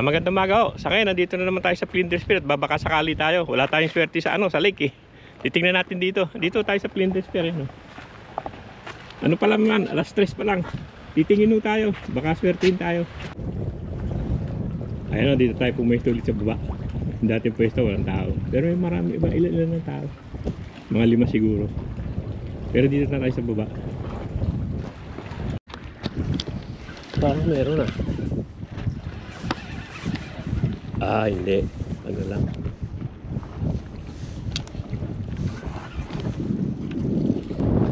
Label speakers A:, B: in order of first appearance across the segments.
A: Magandang umaga ho. Sa ngayon, nandito na naman tayo sa Flinders Pier at babaka sakali tayo. Wala tayong swerte sa lake eh. Titingnan natin dito. Dito tayo sa Flinders Pier eh, no? Ano pa lang man, alas 3 pa lang. Titingin ho tayo, baka swertein tayo. Ayun o, dito tayo pumesto ulit sa baba. Dati pwesto walang tao. Pero may marami, ilan ng tao. Mga 5 siguro. Pero dito na tayo sa baba. Parang meron ah. Hindi. Ano lang.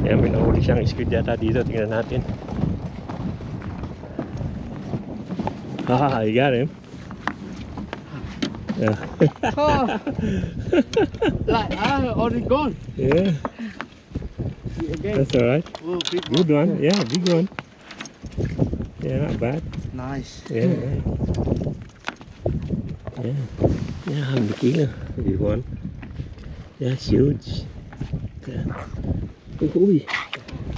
A: Kaya may nahuli siyang squid yata dito. Tingnan natin. I got him. Yeah.
B: Oh. Like, already gone.
A: Yeah.
B: See again.
A: That's alright.
B: Oh, big
A: Good one. Yeah, big one. Yeah, not bad.
B: Nice.
A: Yeah, right. Yeah, 100 kilo. Big one. Yeah, it's huge. Yeah. Uy.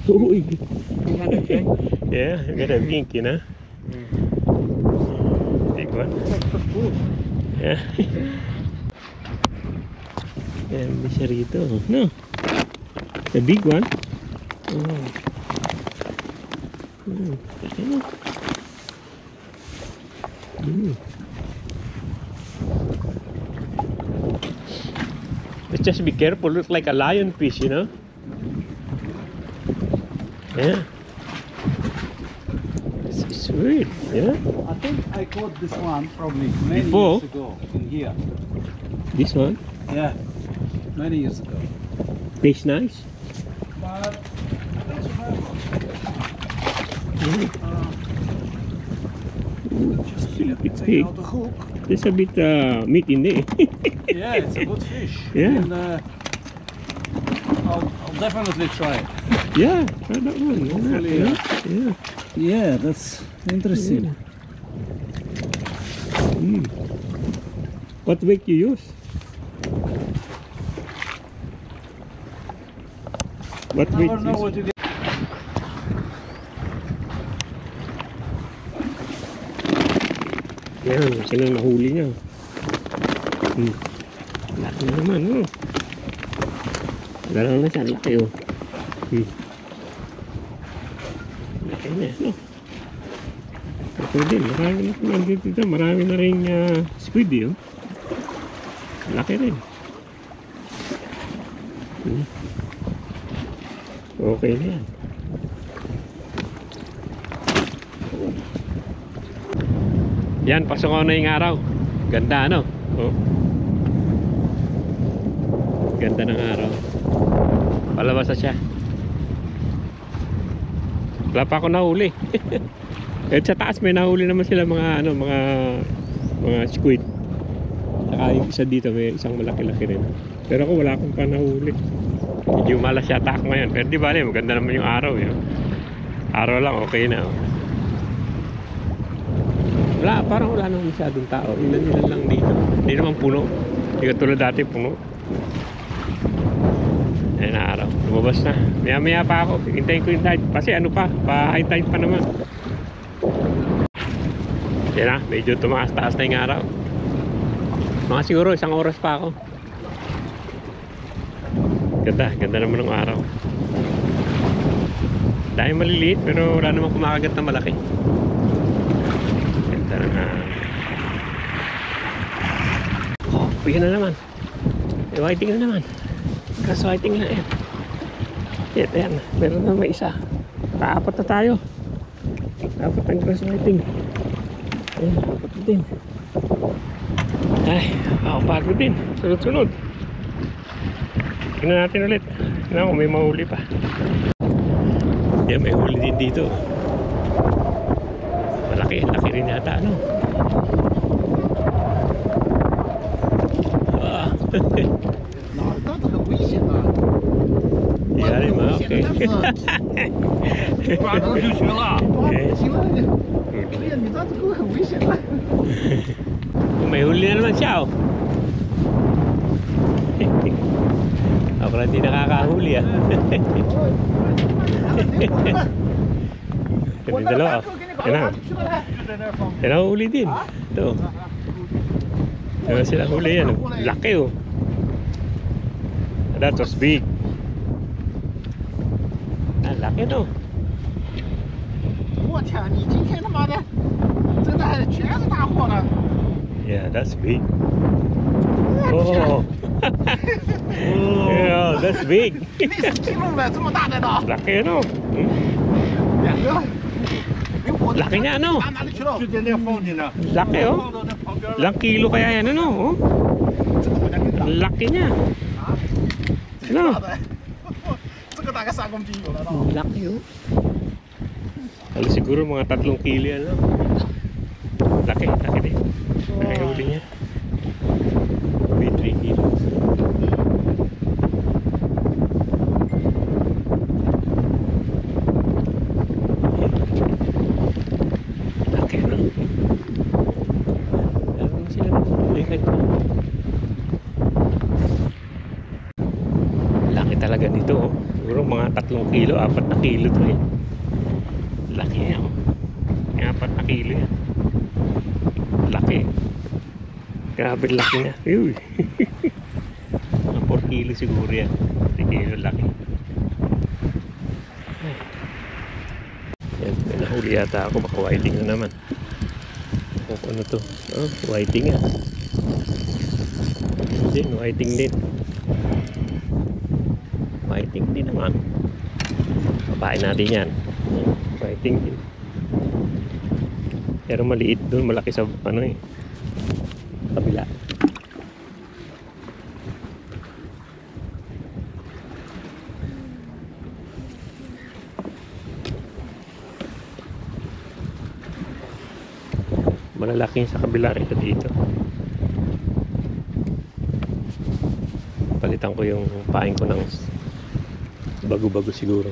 A: Uy. Yeah, you got a pink, you know? Big one. Yeah. Yeah, may siya rito. No. The big one. Oh. Just be careful, look like a lionfish, you know? Yeah. It's weird, yeah?
B: I think I caught this one probably many
A: Before?
B: years ago in here.
A: This one?
B: Yeah, many years ago.
A: Tastes nice.
B: But I don't remember. Just
A: It's
B: take
A: big.
B: out the hook.
A: There's a bit meat in there.
B: Yeah, it's a good fish.
A: Yeah.
B: And, I'll definitely try it.
A: Yeah, try that one.
B: Hopefully,
A: Yeah.
B: Yeah, that's interesting.
A: What weight you use? What weight
B: Never know
A: you
B: what
A: use?
B: you get.
A: Yan, sila nahuli niya. Laki na naman, oh. Gano'n na siya, laki, oh. Laki na, no? Ito din, marami na naman dito. Marami na rin squid, oh. Laki rin. Okay na yan. Yan, pasok ko na yung araw. Ganda, ano? Oh. Ganda ng araw. Palabas na siya. Wala pa ako nahuli. Kahit sa taas may nahuli naman sila mga mga squid. Saka yung isa dito may isang malaki-laki rin. Pero ako wala akong pa nahuli. Medyo malas yata ako ngayon. Pero di ba maganda naman yung araw. Yun. Araw lang okay na. Oh. Parang wala nang masyadong tao. Ilan lang dito. Hindi naman puno. Hindi katulad dati puno. Ayan na araw. Lumabas na. Maya pa ako. Hintayin ko yung tide. Kasi ano pa. Pa-high tide pa naman. Yan na. Medyo tumaas-taas na yung araw. Mga siguro 1 oras pa ako. Ganda naman ng araw. Dahil maliliit. Pero wala namang kumakagat na malaki. Oh, yun na naman. May whiting na naman. Grass whiting na yan. Yan, meron na may isa. Kaapat na tayo. Apat ang grass whiting. Ayan, apat na din. Ay, pagod din. Sunod-sunod. Tingnan natin ulit. Tingnan ko may mahuli pa. Yan, may huli din dito. Laki rin yata, ano?
B: Nou, dat is een wiesje, man.
A: Ja, die maar oké.
B: Maar dat is wel aan. Dat is ook een wiesje.
A: May huli na naman siya, oh. Ako lang di nakakahuli, ah. Yung dalawa. Yan na. Yan na huli din. Ito. Yan sila huli yan. Laki oh. That was big. Ah, laki no.
B: 我天，你今天他妈的，这袋全是大货呢。
A: Yeah, that's big. Oh. Yeah, that's big.
B: 6kg了，这么大的呢？
A: Laki no.
B: 两个。哎，我
A: Laki niya ano.
B: 拿哪里去了？就在那放着呢。
A: Laki oh.
B: 放到那旁边了。
A: Ilang kilo kaya yan ano? Oh.
B: 这个好像更大。
A: Ang laki niya.
B: 啊？这个大的，这个大概3公斤有了吧？
A: Ang laki oh. Alam siguro mga 3 kilo yan no? Laki, laki din. Nakahuli niya. May 3 kilos. Laki no? Meron sila nagpulikat ko. Laki talaga nito oh. Siguro mga 3 kilo, 4 na kilo to eh. Laki niya oh. 4 na kilo yan. Laki. Grabe laki niya. Uy. 4 kilo siguro yan. 3 kilo laki. Yan, may nahuli yata ako. Baka whiting na naman. O ano to? Oh, whiting yan. Din, whiting din. Whiting din naman. Papain natin yan. Whiting din. Pero maliit doon, malaki sa ano eh. Kabila. Malalaki sa kabila ito dito. Palitan ko yung pain ko ng bago-bago siguro.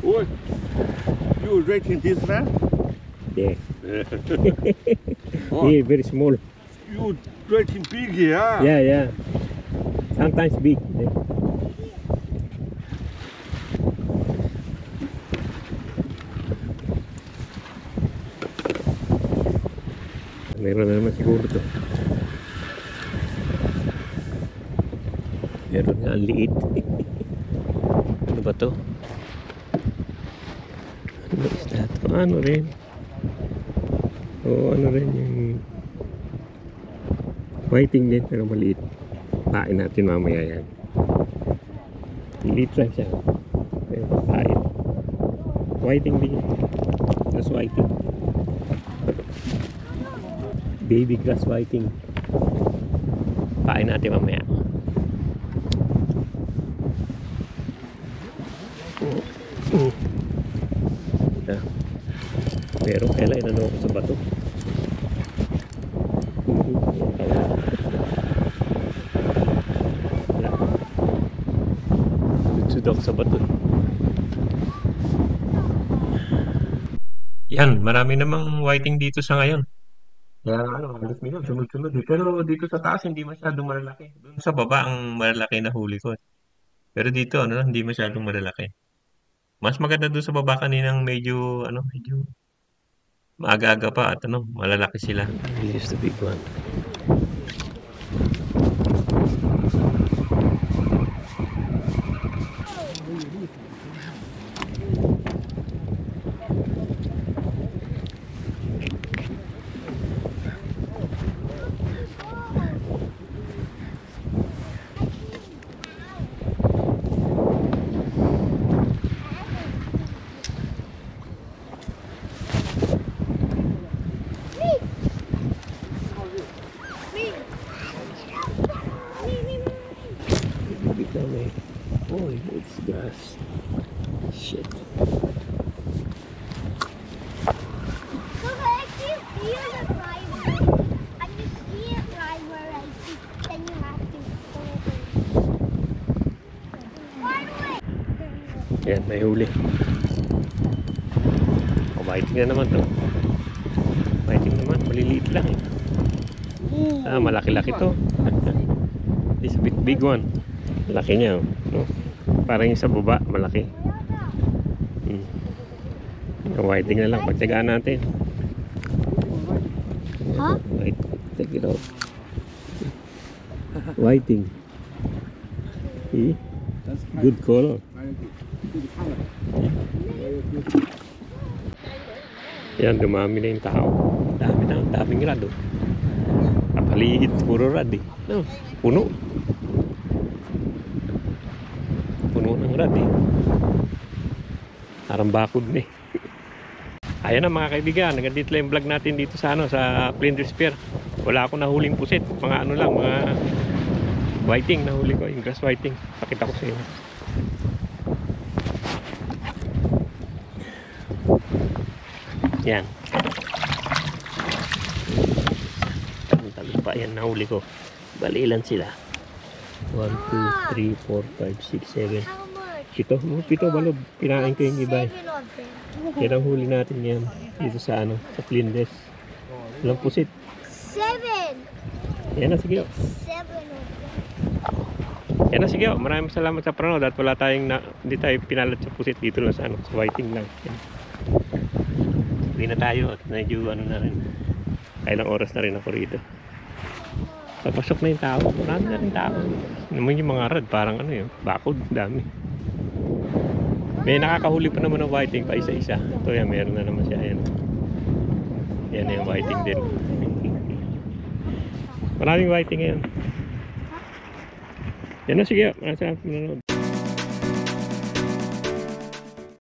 C: Oi, you rating this man?
A: Yeah.
C: Oh,
A: Yeah, very small.
C: you rating big, yeah?
A: Yeah, yeah. Sometimes big. Yeah. Meron na naman siguro to. Meron nga ang liit. Ano ba to? Ano is that? Ano rin? O ano rin yung whiting din pero maliit. Pain natin mamaya yan. Liit lang siya. Pero pain. Whiting din. Grass whiting. Baby grass whiting. Pain natin mamaya. Pero kailan inano ko sa bato. Sudsud sa bato. Yan, marami namang whiting dito sa ngayon. Kaya ano, halos minsan sunod-sunod eh. Pero dito sa taas hindi masyadong malalaki. Doon sa baba ang malalaki na huli ko. Pero dito ano, hindi masyadong malalaki. Mas maganda doon sa baba kaninang medyo maaga-aga pa at malalaki sila. Here's the big one. Oh, it's grass. Shit.
D: So if you feel the driver and you see a driver right, then you have to go over.
A: Yan, may huli. O, biting na naman to. Biting naman, maliliit lang eh. Ah, malaki-laki to. It's a bit big one. Laki niya, no? Parang yung sa baba, malaki. Yung whiting na lang, pagtagaan natin.
D: Huh?
A: White, take it out. Whiting. See? Good color. Yan, dumami na yung tao. Daming rad, oh. Kapaligid, puro rad, eh. No, puno. Puno ng rad, eh. Parang bakod na, eh. Ayan na mga kaibigan, nagandito lang yung vlog natin dito sa sa Flinders Pier. Wala akong nahuling pusit, mga ano lang, mga whiting nahuli ko, yung grass whiting. Pakita ko sa inyo. Yan. Ang tabi pa yan nahuli ko. Bali ilan sila? 1, 2, 3, 4, 5, 6, 7.
D: How much?
A: Pito balog. Pinain ko yung iba.
D: 7 of them.
A: Yan ang huli natin ngayon dito sa sa Flinders. Walang pusit.
D: 7!
A: Yan na, sige.
D: 7 of them.
A: Yan na, sige. Maraming salamat sa panonood at wala tayong hindi tayo pinalat sa pusit dito lang sa sa whiting lang. Yan. Uwi na tayo at medyo na rin. Kailang oras na rin ako rito. Papasok na yung tao. Marami na rin tao. Naman yung mga rad, parang bakod, dami. May nakakahuli pa naman ng whiting pa isa-isa. Ito yan, meron na naman siya. Ayan. Yan na yung whiting din. Maraming whiting ngayon. Yan na, sige. Maraming salamat sa panonood.